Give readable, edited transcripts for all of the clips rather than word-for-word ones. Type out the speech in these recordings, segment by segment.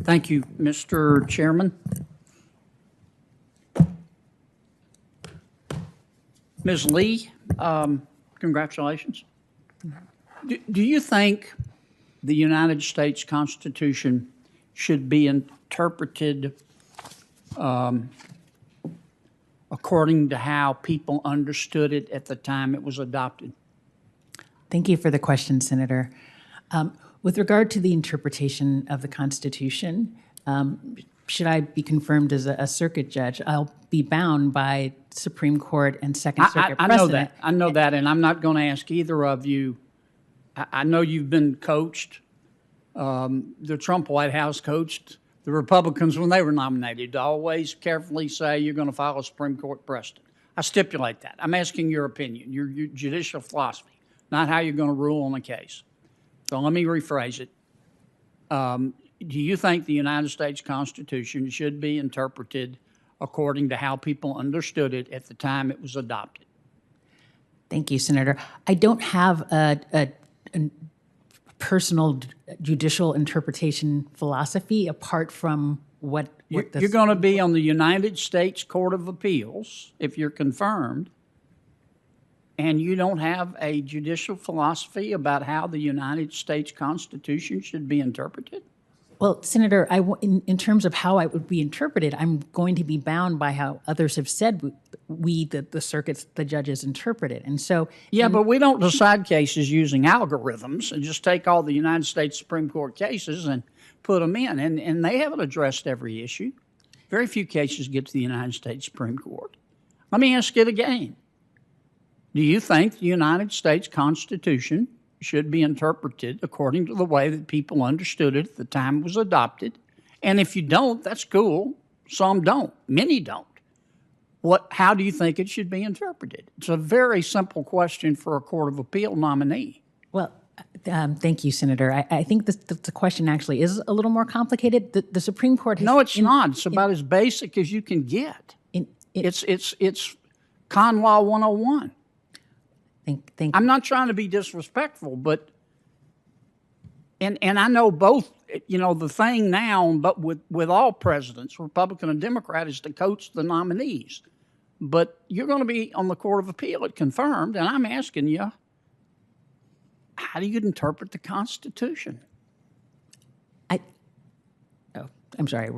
Thank you, Mr. Chairman. Ms. Lee, congratulations. Do you think the United States Constitution should be interpreted according to how people understood it at the time it was adopted? Thank you for the question, Senator. With regard to the interpretation of the Constitution, should I be confirmed as a circuit judge, I'll be bound by Supreme Court and Second Circuit precedent. I know that. I know that, and I'm not going to ask either of you. I know you've been coached. The Trump White House coached the Republicans when they were nominated to always carefully say you're going to follow Supreme Court precedent. I stipulate that. I'm asking your opinion, your judicial philosophy, not how you're going to rule on a case. So let me rephrase it. Do you think the United States Constitution should be interpreted according to how people understood it at the time it was adopted? Thank you, Senator. I don't have a personal judicial interpretation philosophy apart from what You're going to be on the United States Court of Appeals if you're confirmed, and you don't have a judicial philosophy about how the United States Constitution should be interpreted? Well, Senator, in terms of how it would be interpreted, I'm going to be bound by how others have said the circuits, the judges interpret it. And so... Yeah, but we don't decide cases using algorithms and just take all the United States Supreme Court cases and put them in. And they haven't addressed every issue. Very few cases get to the United States Supreme Court. Let me ask it again. Do you think the United States Constitution should be interpreted according to the way that people understood it at the time it was adopted? And if you don't, that's cool. Some don't. Many don't. How do you think it should be interpreted? It's a very simple question for a Court of Appeal nominee. Well, thank you, Senator. I think the question actually is a little more complicated. The Supreme Court has... No, it's not. It's about as basic as you can get. It's Con Law 101. Thank I'm not trying to be disrespectful, but and I know both, the thing now, but with all presidents, Republican and Democrat, is to coach the nominees. But you're going to be on the Court of Appeal at confirmed, and I'm asking you, how do you interpret the Constitution? I'm sorry.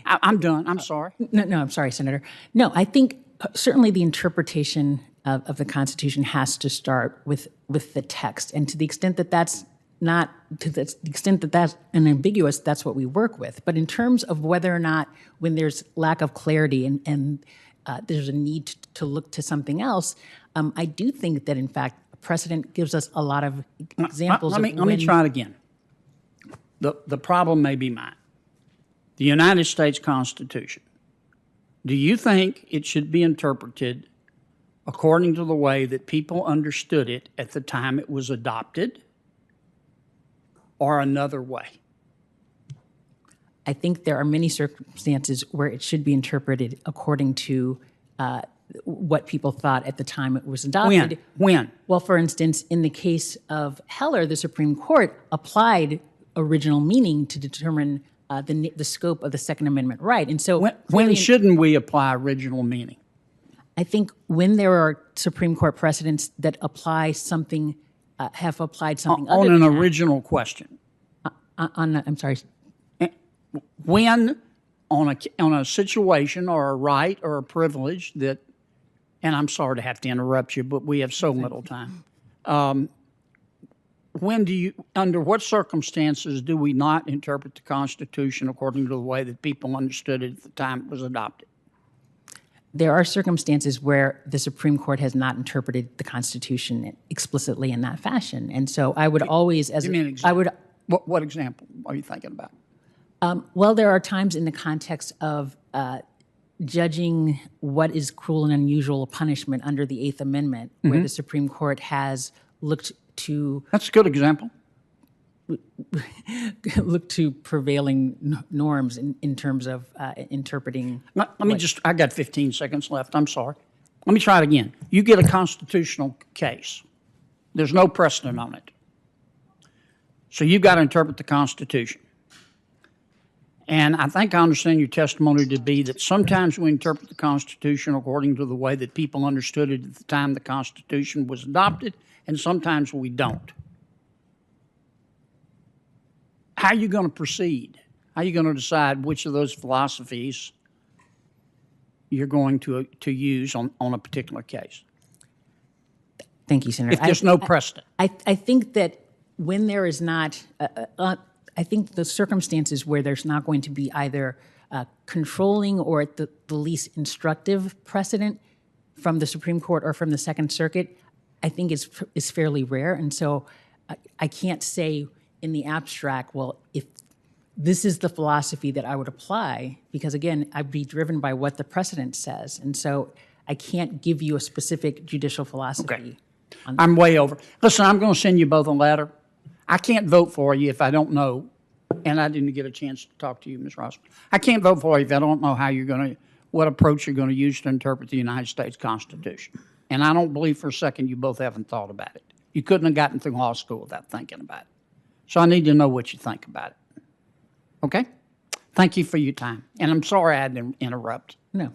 I'm done. I'm sorry. No, I'm sorry, Senator. No, I think certainly the interpretation of the Constitution has to start with the text, and to the extent that that's not, to the extent that that's unambiguous, that's what we work with. But in terms of whether or not, when there's lack of clarity and there's a need to look to something else, I do think that in fact precedent gives us a lot of examples. Let me try it again. The problem may be mine. The United States Constitution. Do you think it should be interpreted according to the way that people understood it at the time it was adopted, or another way? I think there are many circumstances where it should be interpreted according to what people thought at the time it was adopted. When? Well, for instance, in the case of Heller, the Supreme Court applied original meaning to determine the scope of the Second Amendment right. And so when shouldn't we apply original meaning? I think when there are Supreme Court precedents that apply something, have applied something on an original question. I'm sorry. When on a situation or a right or a privilege that, and I'm sorry to have to interrupt you, but we have so little time. Under what circumstances do we not interpret the Constitution according to the way that people understood it at the time it was adopted? There are circumstances where the Supreme Court has not interpreted the Constitution explicitly in that fashion. And so I would always, give me an example. What example are you thinking about? Well, there are times in the context of judging what is cruel and unusual punishment under the Eighth Amendment, where the Supreme Court has looked to... That's a good example. Look to prevailing norms in terms of interpreting... I got 15 seconds left. I'm sorry. Let me try it again. You get a constitutional case. There's no precedent on it. So you've got to interpret the Constitution. And I think I understand your testimony to be that sometimes we interpret the Constitution according to the way that people understood it at the time the Constitution was adopted, and sometimes we don't. How are you going to proceed? How are you going to decide which of those philosophies you're going to use on a particular case? Thank you, Senator. If there's no precedent. I think that when there is not, I think the circumstances where there's not going to be either controlling or at the least instructive precedent from the Supreme Court or from the Second Circuit, I think is fairly rare. And so I can't say in the abstract, well, if this is the philosophy that I would apply, because again, I'd be driven by what the precedent says. And so I can't give you a specific judicial philosophy. Okay. I'm way over. Listen, I'm going to send you both a letter. I can't vote for you if I don't know, and I didn't get a chance to talk to you, Ms. Ross. I can't vote for you if I don't know what approach you're going to use to interpret the United States Constitution. And I don't believe for a second you both haven't thought about it. You couldn't have gotten through law school without thinking about it. So I need to know what you think about it. Okay? Thank you for your time. And I'm sorry I had to interrupt. No.